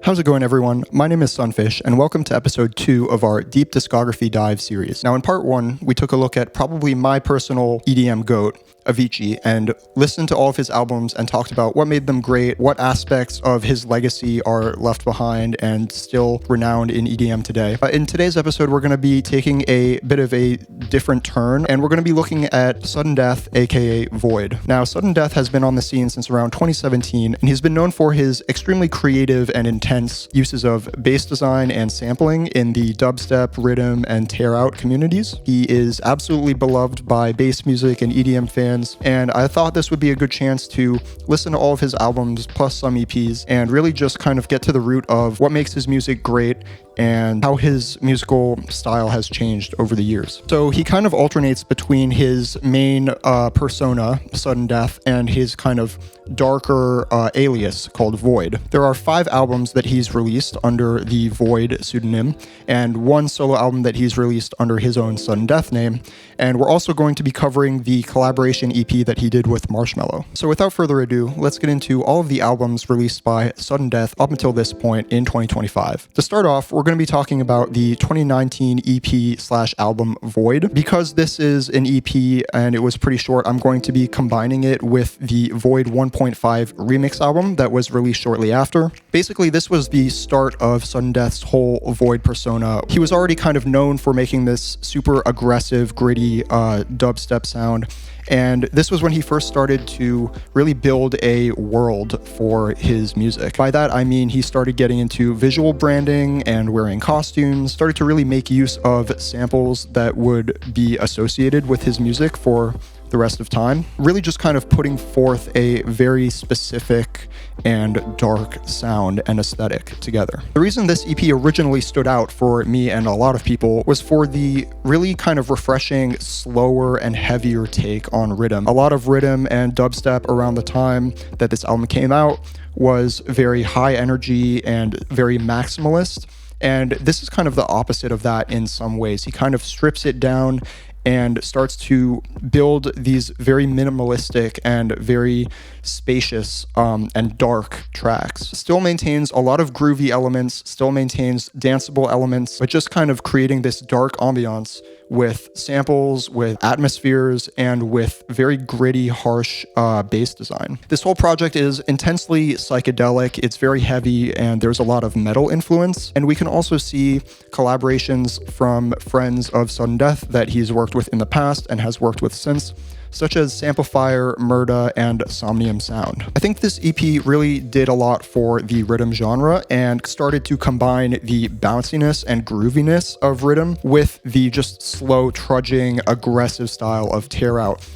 How's it going, everyone? My name is Sunfish, and welcome to episode 2 of our Deep Discography Dive series. Now, in part 1, we took a look at probably my personal EDM GOAT, Avicii, and listened to all of his albums and talked about what made them great, what aspects of his legacy are left behind and still renowned in EDM today. In today's episode, we're going to be taking a bit of a different turn, and we're going to be looking at Sudden Death, aka VOYD. Now, Sudden Death has been on the scene since around 2017, and he's been known for his extremely creative and intense uses of bass design and sampling in the dubstep, rhythm, and tear-out communities. He is absolutely beloved by bass music and EDM fans, and I thought this would be a good chance to listen to all of his albums plus some EPs and really just kind of get to the root of what makes his music great and how his musical style has changed over the years. So he kind of alternates between his main persona, Sudden Death, and his kind of darker alias called VOYD. There are 5 albums that he's released under the VOYD pseudonym, and 1 solo album that he's released under his own Sudden Death name, and we're also going to be covering the collaboration EP that he did with Marshmello. So without further ado, let's get into all of the albums released by Sudden Death up until this point in 2025. To start off, we're going to be talking about the 2019 EP/album VOYD. Because this is an EP and it was pretty short, I'm going to be combining it with the VOYD 1.5 remix album that was released shortly after. Basically, this was the start of Sudden Death's whole VOYD persona. He was already kind of known for making this super aggressive, gritty dubstep sound, and this was when he first started to really build a world for his music. By that, I mean he started getting into visual branding and wearing costumes, started to really make use of samples that would be associated with his music for the rest of time, really just kind of putting forth a very specific and dark sound and aesthetic together. The reason this EP originally stood out for me and a lot of people was for the really kind of refreshing, slower and heavier take on rhythm. A lot of rhythm and dubstep around the time that this album came out was very high energy and very maximalist, and this is kind of the opposite of that in some ways. He kind of strips it down and starts to build these very minimalistic and very spacious and dark tracks. Still maintains a lot of groovy elements, still maintains danceable elements, but just kind of creating this dark ambiance with samples, with atmospheres, and with very gritty, harsh bass design. This whole project is intensely psychedelic, it's very heavy, and there's a lot of metal influence, and we can also see collaborations from friends of Sudden Death that he's worked with in the past and has worked with since, such as Samplifier, Murda, and Somnium Sound. I think this EP really did a lot for the rhythm genre and started to combine the bounciness and grooviness of rhythm with the just slow, trudging, aggressive style of tear out.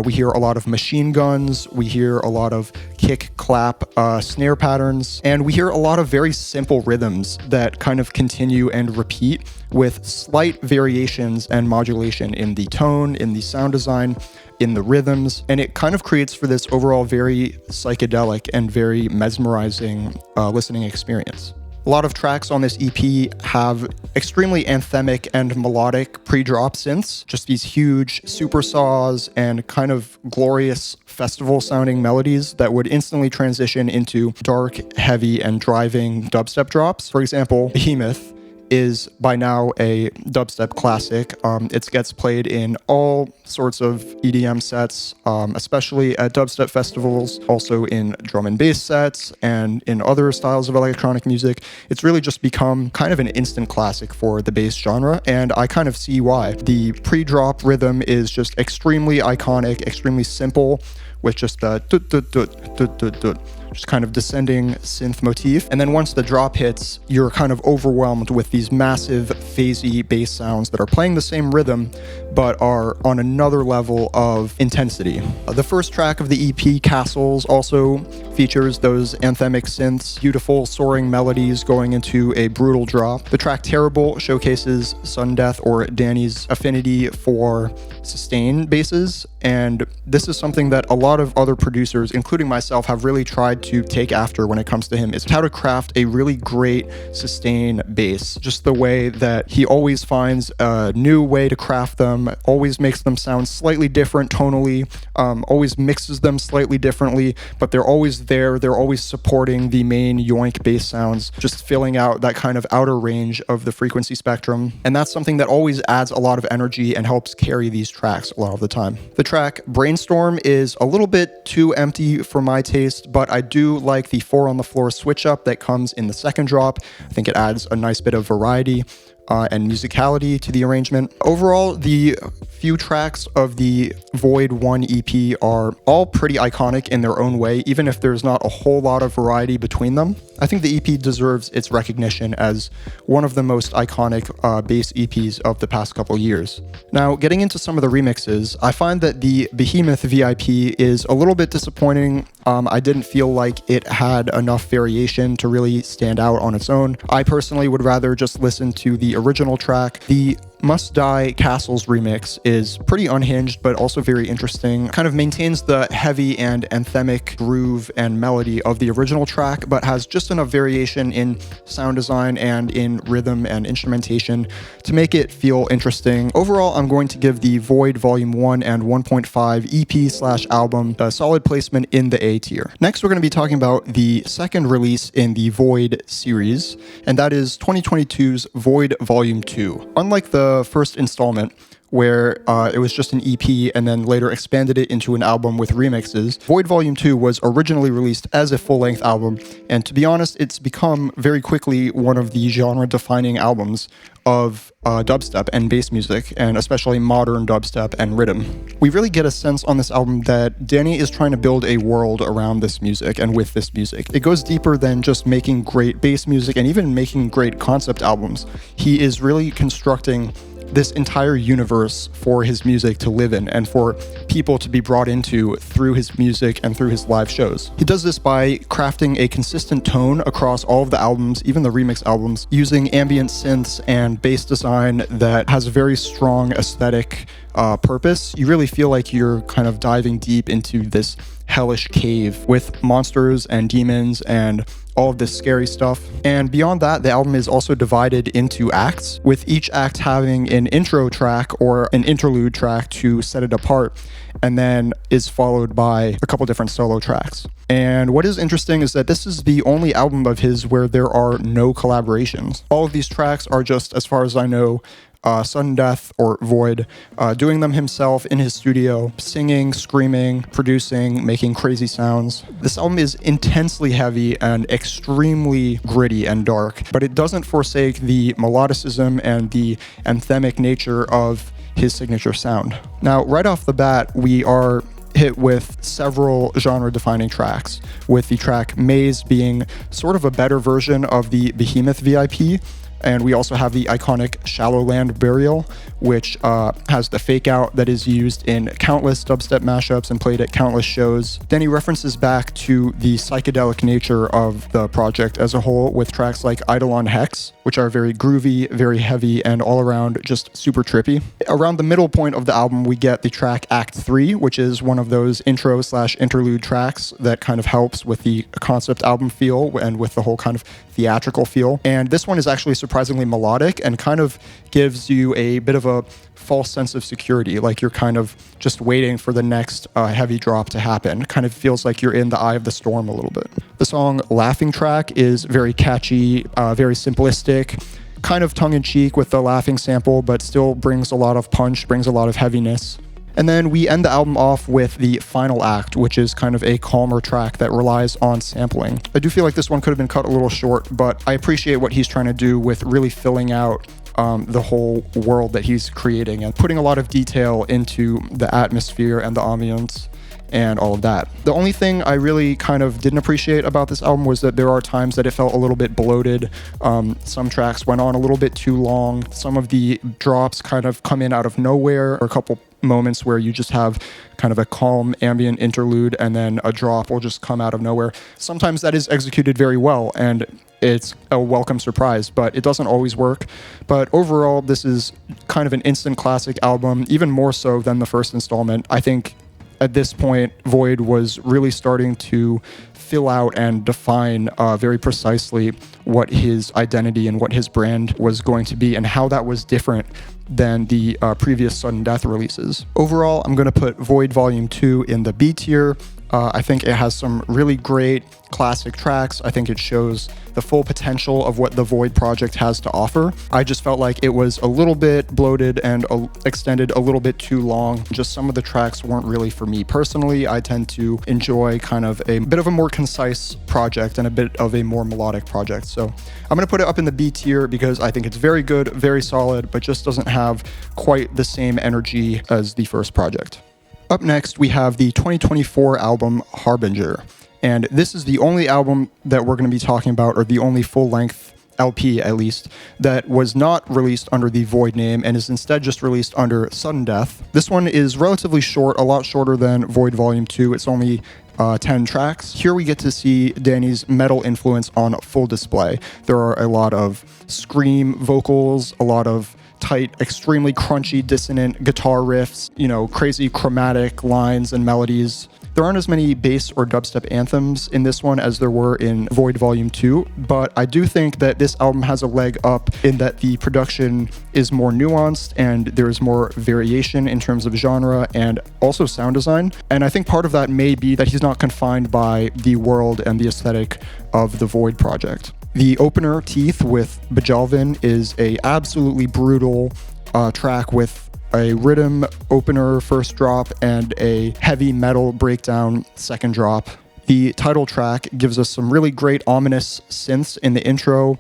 We hear a lot of machine guns, we hear a lot of kick, clap, snare patterns, and we hear a lot of very simple rhythms that kind of continue and repeat with slight variations and modulation in the tone, in the sound design, in the rhythms, and it kind of creates for this overall very psychedelic and very mesmerizing listening experience. A lot of tracks on this EP have extremely anthemic and melodic pre-drop synths, just these huge super saws and kind of glorious festival-sounding melodies that would instantly transition into dark, heavy, and driving dubstep drops. For example, Behemoth is by now a dubstep classic. It gets played in all sorts of EDM sets, especially at dubstep festivals, also in drum and bass sets, and in other styles of electronic music. It's really just become kind of an instant classic for the bass genre, and I kind of see why. The pre-drop rhythm is just extremely iconic, extremely simple, with just the just kind of descending synth motif. And then once the drop hits, you're kind of overwhelmed with these massive phasey bass sounds that are playing the same rhythm, but are on another level of intensity. The first track of the EP, Castles, also features those anthemic synths, beautiful soaring melodies going into a brutal drop. The track Terrible showcases Sudden Death or Danny's affinity for sustain basses, and this is something that a lot of other producers, including myself, have really tried to take after when it comes to him, is how to craft a really great sustain bass. Just the way that he always finds a new way to craft them, always makes them sound slightly different tonally, always mixes them slightly differently, but they're always there. They're always supporting the main yoink bass sounds, just filling out that kind of outer range of the frequency spectrum. And that's something that always adds a lot of energy and helps carry these tracks a lot of the time. The track Brainstorm is a little bit too empty for my taste, but I do like the 4 on the floor switch up that comes in the second drop. I think it adds a nice bit of variety and musicality to the arrangement. Overall, the few tracks of the VOYD 1 EP are all pretty iconic in their own way, even if there's not a whole lot of variety between them. I think the EP deserves its recognition as one of the most iconic bass EPs of the past couple years. Now, getting into some of the remixes, I find that the Behemoth VIP is a little bit disappointing. I didn't feel like it had enough variation to really stand out on its own. I personally would rather just listen to the original track. The Must Die Castles remix is pretty unhinged, but also very interesting. Kind of maintains the heavy and anthemic groove and melody of the original track, but has just enough variation in sound design and in rhythm and instrumentation to make it feel interesting. Overall, I'm going to give the VOYD Volume 1 and 1.5 EP/album a solid placement in the A tier. Next, we're going to be talking about the second release in the VOYD series, and that is 2022's VOYD Volume 2. Unlike the first installment, where it was just an EP and then later expanded it into an album with remixes, VOYD Volume 2 was originally released as a full-length album, and to be honest, it's become very quickly one of the genre-defining albums of dubstep and bass music, and especially modern dubstep and rhythm. We really get a sense on this album that Danny is trying to build a world around this music and with this music. It goes deeper than just making great bass music and even making great concept albums. He is really constructing this entire universe for his music to live in and for people to be brought into through his music and through his live shows. He does this by crafting a consistent tone across all of the albums, even the remix albums, using ambient synths and bass design that has a very strong aesthetic purpose. You really feel like you're kind of diving deep into this hellish cave with monsters and demons and all of this scary stuff. And beyond that, the album is also divided into acts, with each act having an intro track or an interlude track to set it apart, and then is followed by a couple different solo tracks. And what is interesting is that this is the only album of his where there are no collaborations. All of these tracks are just, as far as I know, Sudden Death or VOYD, doing them himself in his studio, singing, screaming, producing, making crazy sounds. This album is intensely heavy and extremely gritty and dark, but it doesn't forsake the melodicism and the anthemic nature of his signature sound. Now, right off the bat, we are hit with several genre-defining tracks, with the track Maze being sort of a better version of the Behemoth VIP. And we also have the iconic Shallow Land Burial, which has the fake out that is used in countless dubstep mashups and played at countless shows. Then he references back to the psychedelic nature of the project as a whole with tracks like Eidolon Hex, which are very groovy, very heavy, and all around just super trippy. Around the middle point of the album, we get the track Act 3, which is one of those intro/interlude tracks that kind of helps with the concept album feel and with the whole kind of theatrical feel. And this one is actually surprisingly melodic and kind of gives you a bit of a false sense of security, like you're kind of just waiting for the next heavy drop to happen. Kind of feels like you're in the eye of the storm a little bit. The song Laughing Track is very catchy, very simplistic, kind of tongue-in-cheek with the laughing sample, but still brings a lot of punch, brings a lot of heaviness. And then we end the album off with the final act, which is kind of a calmer track that relies on sampling. I do feel like this one could have been cut a little short, but I appreciate what he's trying to do with really filling out the whole world that he's creating and putting a lot of detail into the atmosphere and the ambience and all of that. The only thing I really kind of didn't appreciate about this album was that there are times that it felt a little bit bloated. Some tracks went on a little bit too long. Some of the drops kind of come in out of nowhere, or a couple moments where you just have kind of a calm ambient interlude and then a drop will just come out of nowhere. Sometimes that is executed very well and it's a welcome surprise, but it doesn't always work. But overall, this is kind of an instant classic album, even more so than the first installment. I think at this point, VOYD was really starting to fill out and define very precisely what his identity and what his brand was going to be and how that was different than the previous Sudden Death releases. Overall, I'm going to put VOYD Volume 2 in the B tier. I think it has some really great classic tracks. I think it shows the full potential of what the VOYD project has to offer. I just felt like it was a little bit bloated and extended a little bit too long. Just some of the tracks weren't really for me personally. I tend to enjoy kind of a bit of a more concise project and a bit of a more melodic project. So I'm going to put it up in the B tier because I think it's very good, very solid, but just doesn't have quite the same energy as the first project. Up next, we have the 2024 album Harbinger, and this is the only album that we're going to be talking about, or the only full-length LP at least, that was not released under the VOYD name and is instead just released under Sudden Death. This one is relatively short, a lot shorter than VOYD Volume 2. It's only 10 tracks. Here we get to see Danny's metal influence on full display. There are a lot of scream vocals, a lot of tight, extremely crunchy, dissonant guitar riffs, crazy chromatic lines and melodies. There aren't as many bass or dubstep anthems in this one as there were in VOYD Volume 2, but I do think that this album has a leg up in that the production is more nuanced and there's more variation in terms of genre and also sound design. And I think part of that may be that he's not confined by the world and the aesthetic of the VOYD project. The opener, Teeth, with Bajalvin is a absolutely brutal track with a rhythm opener first drop and a heavy metal breakdown second drop. The title track gives us some really great ominous synths in the intro,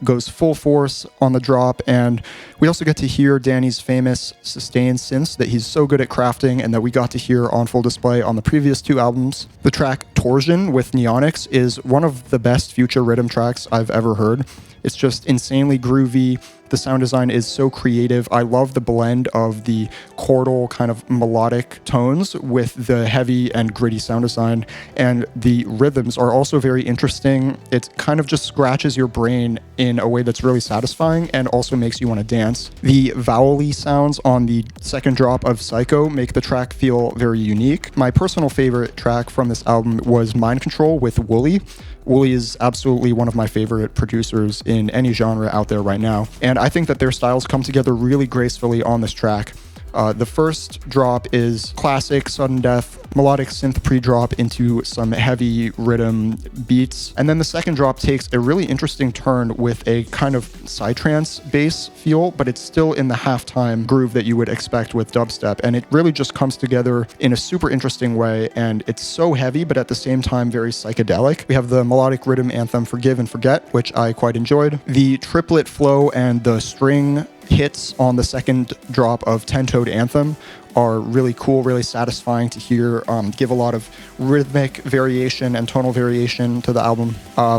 goes full force on the drop, and we also get to hear Danny's famous sustained synths that he's so good at crafting and that we got to hear on full display on the previous two albums. The track Torsion with Neonics is one of the best future rhythm tracks I've ever heard. It's just insanely groovy. The sound design is so creative. I love the blend of the chordal kind of melodic tones with the heavy and gritty sound design, and the rhythms are also very interesting. It kind of just scratches your brain in a way that's really satisfying and also makes you want to dance. The vowel-y sounds on the second drop of Psycho make the track feel very unique. My personal favorite track from this album was Mind Control with Wooly. Wooly is absolutely one of my favorite producers in any genre out there right now, and I think that their styles come together really gracefully on this track. The first drop is classic Sudden Death melodic synth pre-drop into some heavy rhythm beats, and then the second drop takes a really interesting turn with a kind of psytrance bass feel, but it's still in the halftime groove that you would expect with dubstep, and it really just comes together in a super interesting way, and it's so heavy but at the same time very psychedelic. We have the melodic rhythm anthem Forgive and Forget, which I quite enjoyed. The triplet flow and the string hits on the second drop of 10-Toed Anthem are really cool, really satisfying to hear, give a lot of rhythmic variation and tonal variation to the album.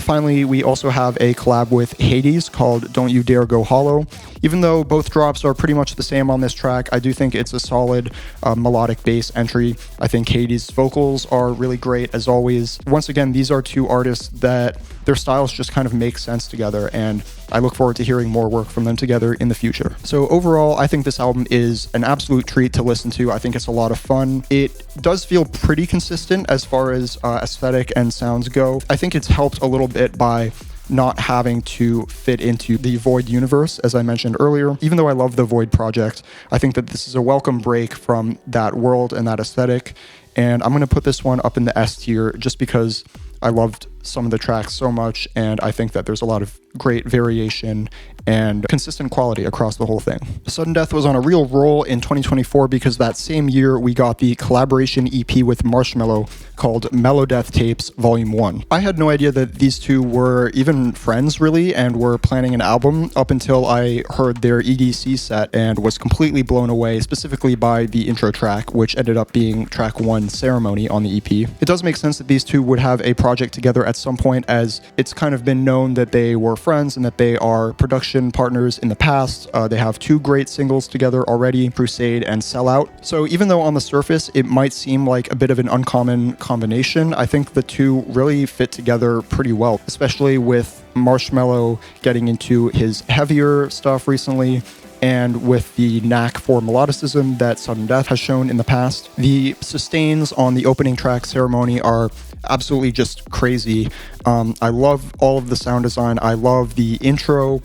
Finally, we also have a collab with Hades called Don't You Dare Go Hollow. Even though both drops are pretty much the same on this track, I do think it's a solid melodic bass entry. I think Hades' vocals are really great as always. Once again, these are two artists that their styles just kind of make sense together, and I look forward to hearing more work from them together in the future. So overall, I think this album is an absolute treat to listen to. I think it's a lot of fun. It does feel pretty consistent as far as aesthetic and sounds go. I think it's helped a little bit by not having to fit into the VOYD universe, as I mentioned earlier. Even though I love the VOYD project, I think that this is a welcome break from that world and that aesthetic, and I'm going to put this one up in the S tier just because I loved some of the tracks so much, and I think that there's a lot of great variation and consistent quality across the whole thing. Sudden Death was on a real roll in 2024 because that same year we got the collaboration EP with Marshmello called Mellow Death Tapes Volume 1. I had no idea that these two were even friends really and were planning an album up until I heard their EDC set and was completely blown away, specifically by the intro track, which ended up being track 1, Ceremony, on the EP. It does make sense that these two would have a project together at some point, as it's kind of been known that they were friends and that they are production partners in the past. They have two great singles together already, Crusade and Sell Out. So even though on the surface it might seem like a bit of an uncommon combination, I think the two really fit together pretty well, especially with Marshmello getting into his heavier stuff recently, and with the knack for melodicism that Sudden Death has shown in the past. The sustains on the opening track, Ceremony, are absolutely just crazy. I love all of the sound design. I love the intro,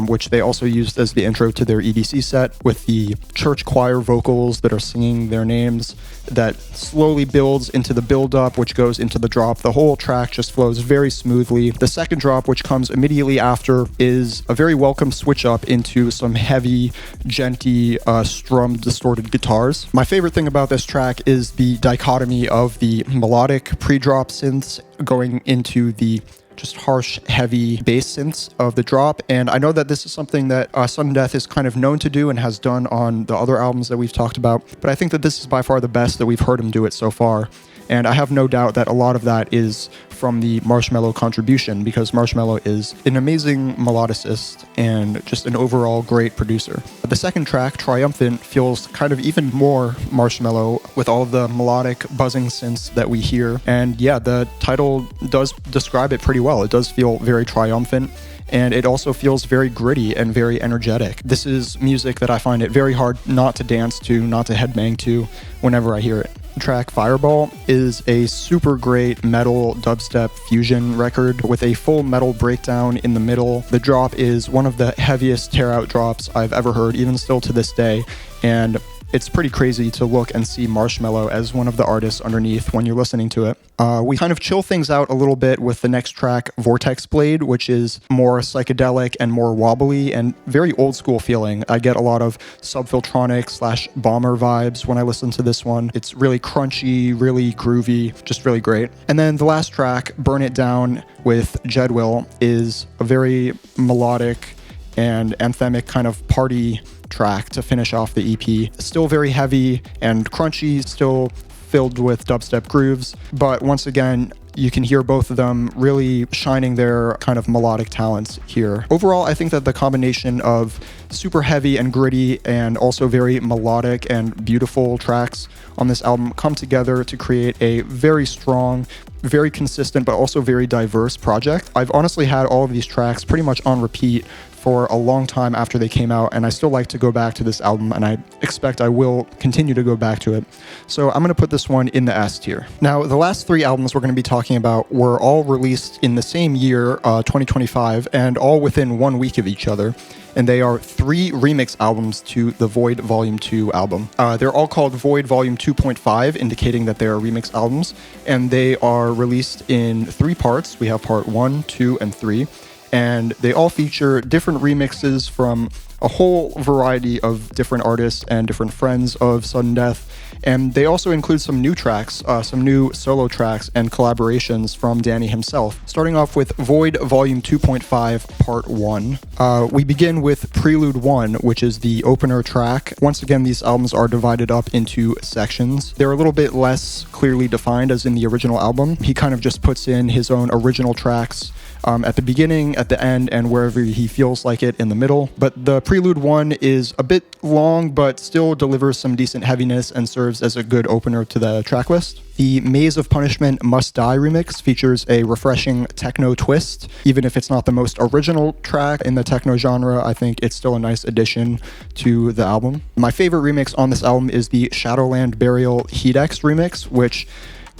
which they also used as the intro to their EDC set, with the church choir vocals that are singing their names that slowly builds into the build-up, which goes into the drop. The whole track just flows very smoothly. The second drop, which comes immediately after, is a very welcome switch up into some heavy, genty, strummed, distorted guitars. My favorite thing about this track is the dichotomy of the melodic pre-drop synths going into the just harsh, heavy bass synths of the drop. And I know that this is something that Sudden Death is kind of known to do and has done on the other albums that we've talked about, but I think that this is by far the best that we've heard him do it so far. And I have no doubt that a lot of that is from the Marshmello contribution, because Marshmello is an amazing melodicist and just an overall great producer. The second track, Triumphant, feels kind of even more Marshmello with all of the melodic buzzing synths that we hear. And yeah, the title does describe it pretty well. It does feel very triumphant, and it also feels very gritty and very energetic. This is music that I find it very hard not to dance to, not to headbang to whenever I hear it. Track Fireball is a super great metal dubstep fusion record with a full metal breakdown in the middle. The drop is one of the heaviest tear-out drops I've ever heard, even still to this day, and it's pretty crazy to look and see Marshmello as one of the artists underneath when you're listening to it. We kind of chill things out a little bit with the next track, Vortex Blade, which is more psychedelic and more wobbly and very old school feeling. I get a lot of Subfiltronic / Bomber vibes when I listen to this one. It's really crunchy, really groovy, just really great. And then the last track, Burn It Down with Jedwill, is a very melodic and anthemic kind of party track to finish off the EP. Still very heavy and crunchy, still filled with dubstep grooves, but once again, you can hear both of them really shining their kind of melodic talents here. Overall, I think that the combination of super heavy and gritty and also very melodic and beautiful tracks on this album come together to create a very strong, very consistent, but also very diverse project. I've honestly had all of these tracks pretty much on repeat for a long time after they came out, and I still like to go back to this album, and I expect I will continue to go back to it. So I'm going to put this one in the S tier. Now, the last three albums we're going to be talking about were all released in the same year, 2025, and all within 1 week of each other. And they are 3 remix albums to the VOYD Volume 2 album. They're all called VOYD Volume 2.5, indicating that they are remix albums, and they are released in 3 parts. We have part 1, 2, and 3. And they all feature different remixes from a whole variety of different artists and different friends of Sudden Death. And they also include some new tracks, some new solo tracks and collaborations from Danny himself. Starting off with VOYD Volume 2.5 Part 1. We begin with Prelude 1, which is the opener track. Once again, these albums are divided up into sections. They're a little bit less clearly defined as in the original album. He kind of just puts in his own original tracks at the beginning, at the end, and wherever he feels like it in the middle. But the Prelude 1 is a bit long, but still delivers some decent heaviness and serves as a good opener to the track list. The Maze of Punishment Must Die remix features a refreshing techno twist. Even if it's not the most original track in the techno genre, I think it's still a nice addition to the album. My favorite remix on this album is the Shadowland Burial Heatex remix, which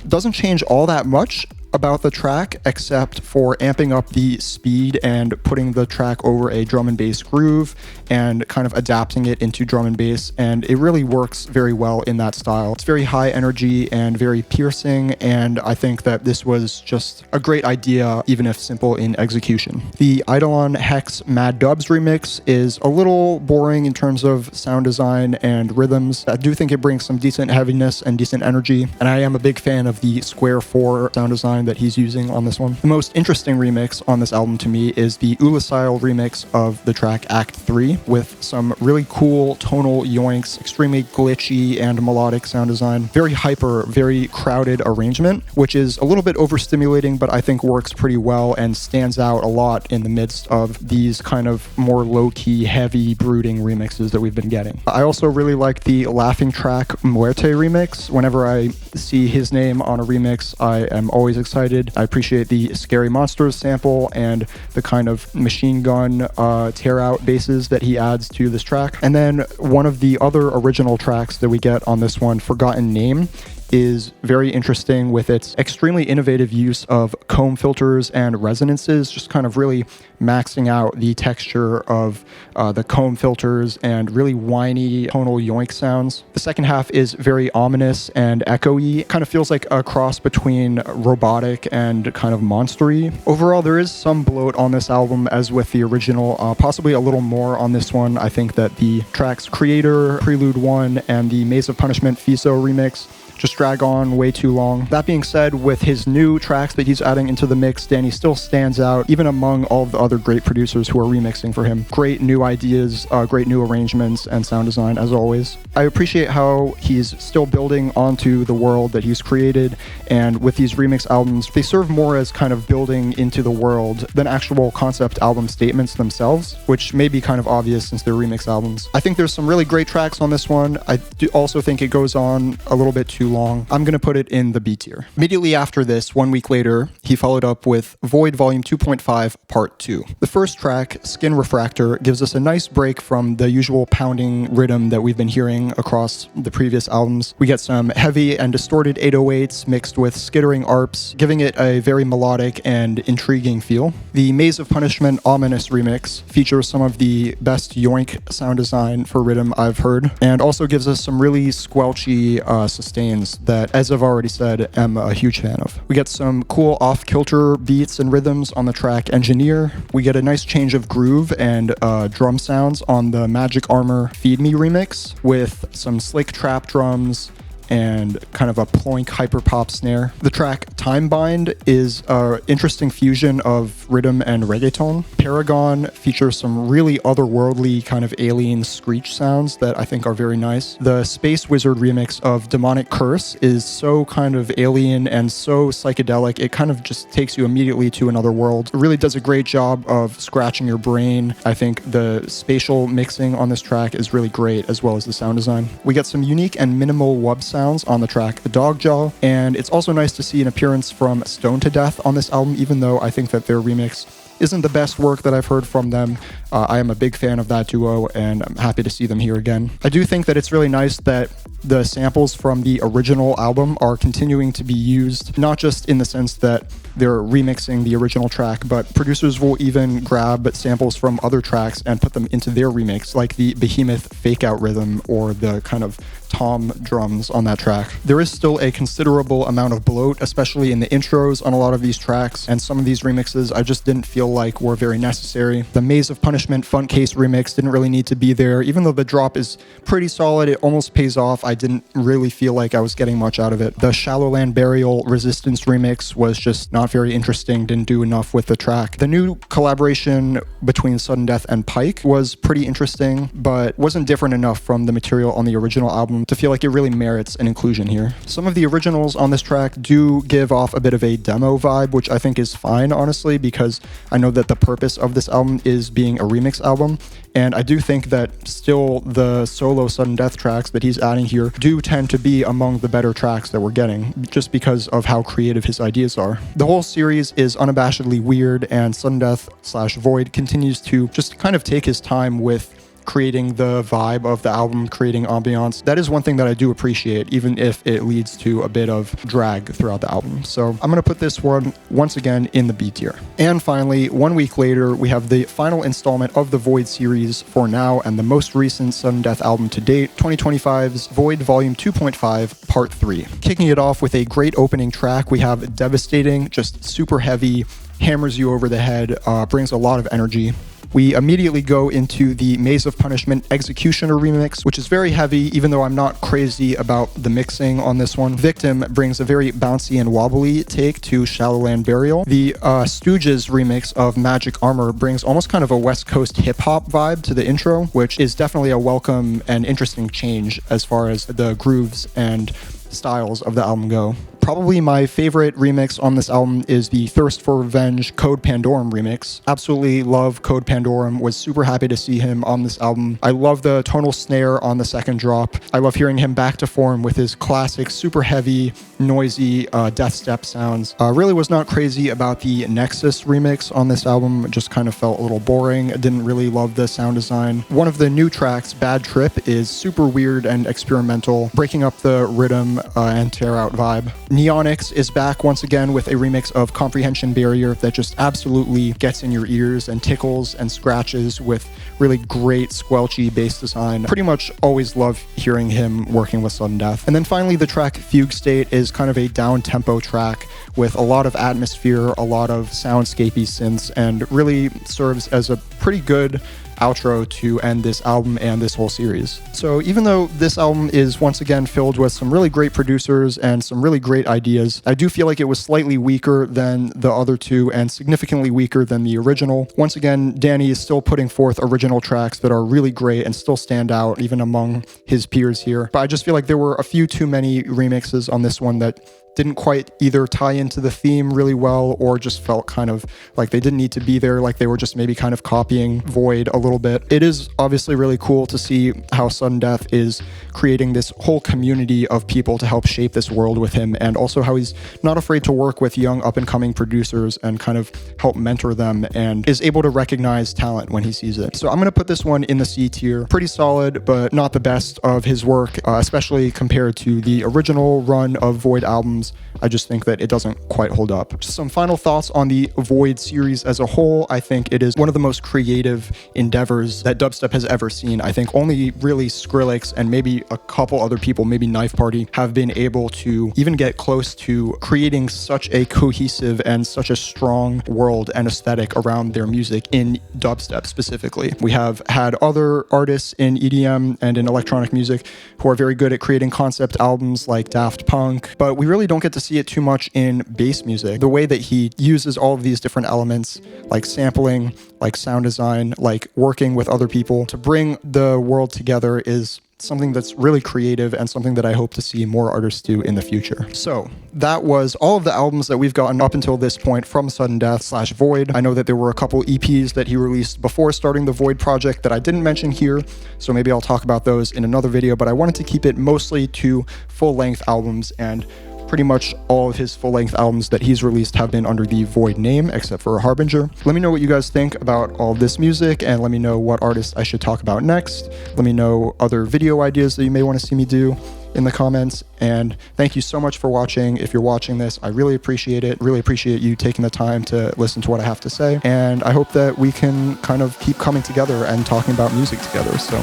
doesn't change all that much about the track except for amping up the speed and putting the track over a drum and bass groove and kind of adapting it into drum and bass, and it really works very well in that style. It's very high energy and very piercing, and I think that this was just a great idea, even if simple in execution. The Eidolon Hex Mad Dubs remix is a little boring in terms of sound design and rhythms. I do think it brings some decent heaviness and decent energy, and I am a big fan of the Square 4 sound design that he's using on this one. The most interesting remix on this album to me is the Ulasile remix of the track Act 3 with some really cool tonal yoinks, extremely glitchy and melodic sound design, very hyper, very crowded arrangement, which is a little bit overstimulating, but I think works pretty well and stands out a lot in the midst of these kind of more low-key, heavy, brooding remixes that we've been getting. I also really like the Laughing Track Muerte remix. Whenever I see his name on a remix, I am always excited. I appreciate the Scary Monsters sample and the kind of machine gun tear out basses that he adds to this track. And then one of the other original tracks that we get on this one, Forgotten Name, is very interesting with its extremely innovative use of comb filters and resonances, just kind of really maxing out the texture of the comb filters and really whiny tonal yoink sounds. The second half is very ominous and echoey. It kind of feels like a cross between robotic and kind of monstery. Overall, there is some bloat on this album as with the original, possibly a little more on this one. I think that the tracks Creator, Prelude 1, and the Maze of Punishment Fiso remix just drag on way too long. That being said, with his new tracks that he's adding into the mix, Danny still stands out, even among all of the other great producers who are remixing for him. Great new ideas, great new arrangements, and sound design, as always. I appreciate how he's still building onto the world that he's created, and with these remix albums, they serve more as kind of building into the world than actual concept album statements themselves, which may be kind of obvious since they're remix albums. I think there's some really great tracks on this one. I do also think it goes on a little bit too long. I'm going to put it in the B tier. Immediately after this, 1 week later, he followed up with VOYD Volume 2.5 Part 2. The first track, Skin Refractor, gives us a nice break from the usual pounding rhythm that we've been hearing across the previous albums. We get some heavy and distorted 808s mixed with skittering arps, giving it a very melodic and intriguing feel. The Maze of Punishment Ominous remix features some of the best yoink sound design for rhythm I've heard, and also gives us some really squelchy sustains that, as I've already said, am a huge fan of. We get some cool off-kilter beats and rhythms on the track Engineer. We get a nice change of groove and drum sounds on the Magic Armor Feed Me remix with some slick trap drums and kind of a ploink hyperpop snare. The track Time Bind is an interesting fusion of rhythm and reggaeton. Paragon features some really otherworldly kind of alien screech sounds that I think are very nice. The Space Wizard remix of Demonic Curse is so kind of alien and so psychedelic, it kind of just takes you immediately to another world. It really does a great job of scratching your brain. I think the spatial mixing on this track is really great, as well as the sound design. We get some unique and minimal wub sounds on the track Dog Jaw, and it's also nice to see an appearance from Stone to Death on this album, even though I think that their remix isn't the best work that I've heard from them. I am a big fan of that duo, and I'm happy to see them here again. I do think that it's really nice that the samples from the original album are continuing to be used, not just in the sense that they're remixing the original track, but producers will even grab samples from other tracks and put them into their remix, like the Behemoth fake out rhythm or the kind of tom drums on that track. There is still a considerable amount of bloat, especially in the intros on a lot of these tracks, and some of these remixes I just didn't feel like were very necessary. The Maze of Punishment Fun Case remix didn't really need to be there. Even though the drop is pretty solid, it almost pays off. I didn't really feel like I was getting much out of it. The Shallowland Burial Resistance remix was just not very interesting, didn't do enough with the track. The new collaboration between Sudden Death and Pike was pretty interesting, but wasn't different enough from the material on the original album to feel like it really merits an inclusion here. Some of the originals on this track do give off a bit of a demo vibe, which I think is fine, honestly, because I know that the purpose of this album is being a remix album, and I do think that still the solo Sudden Death tracks that he's adding here do tend to be among the better tracks that we're getting, just because of how creative his ideas are. The whole series is unabashedly weird, and Sudden Death / VOYD continues to just kind of take his time with creating the vibe of the album, creating ambiance. That is one thing that I do appreciate, even if it leads to a bit of drag throughout the album. So I'm going to put this one once again in the B tier. And finally, 1 week later, we have the final installment of the VOYD series for now, and the most recent Sudden Death album to date, 2025's VOYD Volume 2.5 Part 3. Kicking it off with a great opening track, we have Devastating, just super heavy, hammers you over the head, brings a lot of energy. We immediately go into the Maze of Punishment Executioner remix, which is very heavy, even though I'm not crazy about the mixing on this one. Victim brings a very bouncy and wobbly take to Shallowland Burial. The Stooges remix of Magic Armor brings almost kind of a West Coast hip-hop vibe to the intro, which is definitely a welcome and interesting change as far as the grooves and styles of the album go. Probably my favorite remix on this album is the Thirst for Revenge Code Pandorum remix. Absolutely love Code Pandorum, was super happy to see him on this album. I love the tonal snare on the second drop. I love hearing him back to form with his classic, super heavy, noisy death step sounds. Really was not crazy about the Nexus remix on this album. It just kind of felt a little boring. I didn't really love the sound design. One of the new tracks, Bad Trip, is super weird and experimental, breaking up the rhythm and tear out vibe. Neonix is back once again with a remix of Comprehension Barrier that just absolutely gets in your ears and tickles and scratches with really great squelchy bass design. Pretty much always love hearing him working with Sudden Death. And then finally, the track Fugue State is kind of a down-tempo track with a lot of atmosphere, a lot of soundscapey synths, and really serves as a pretty good outro to end this album and this whole series. So even though this album is once again filled with some really great producers and some really great ideas, I do feel like it was slightly weaker than the other two and significantly weaker than the original. Once again, Danny is still putting forth original tracks that are really great and still stand out even among his peers here. But I just feel like there were a few too many remixes on this one that didn't quite either tie into the theme really well or just felt kind of like they didn't need to be there, like they were just maybe kind of copying VOYD a little bit. It is obviously really cool to see how Sudden Death is creating this whole community of people to help shape this world with him, and also how he's not afraid to work with young up-and-coming producers and kind of help mentor them and is able to recognize talent when he sees it. So I'm going to put this one in the C tier. Pretty solid, but not the best of his work, especially compared to the original run of VOYD albums. I just think that it doesn't quite hold up. Just some final thoughts on the VOYD series as a whole. I think it is one of the most creative endeavors that dubstep has ever seen. I think only really Skrillex and maybe a couple other people, maybe Knife Party, have been able to even get close to creating such a cohesive and such a strong world and aesthetic around their music in dubstep specifically. We have had other artists in EDM and in electronic music who are very good at creating concept albums like Daft Punk, but we really don't get to see it too much in bass music. The way that he uses all of these different elements, like sampling, like sound design, like working with other people to bring the world together, is something that's really creative and something that I hope to see more artists do in the future. So that was all of the albums that we've gotten up until this point from Sudden Death / VOYD. I know that there were a couple EPs that he released before starting the VOYD project that I didn't mention here, so maybe I'll talk about those in another video, but I wanted to keep it mostly to full-length albums, and pretty much all of his full-length albums that he's released have been under the VOYD name, except for Harbinger. Let me know what you guys think about all of this music, and let me know what artists I should talk about next. Let me know other video ideas that you may want to see me do in the comments, and thank you so much for watching. If you're watching this, I really appreciate it. Really appreciate you taking the time to listen to what I have to say, and I hope that we can kind of keep coming together and talking about music together. So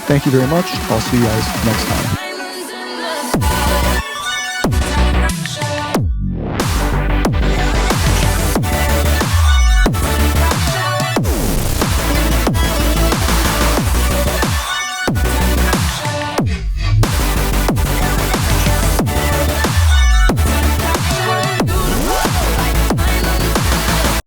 thank you very much. I'll see you guys next time.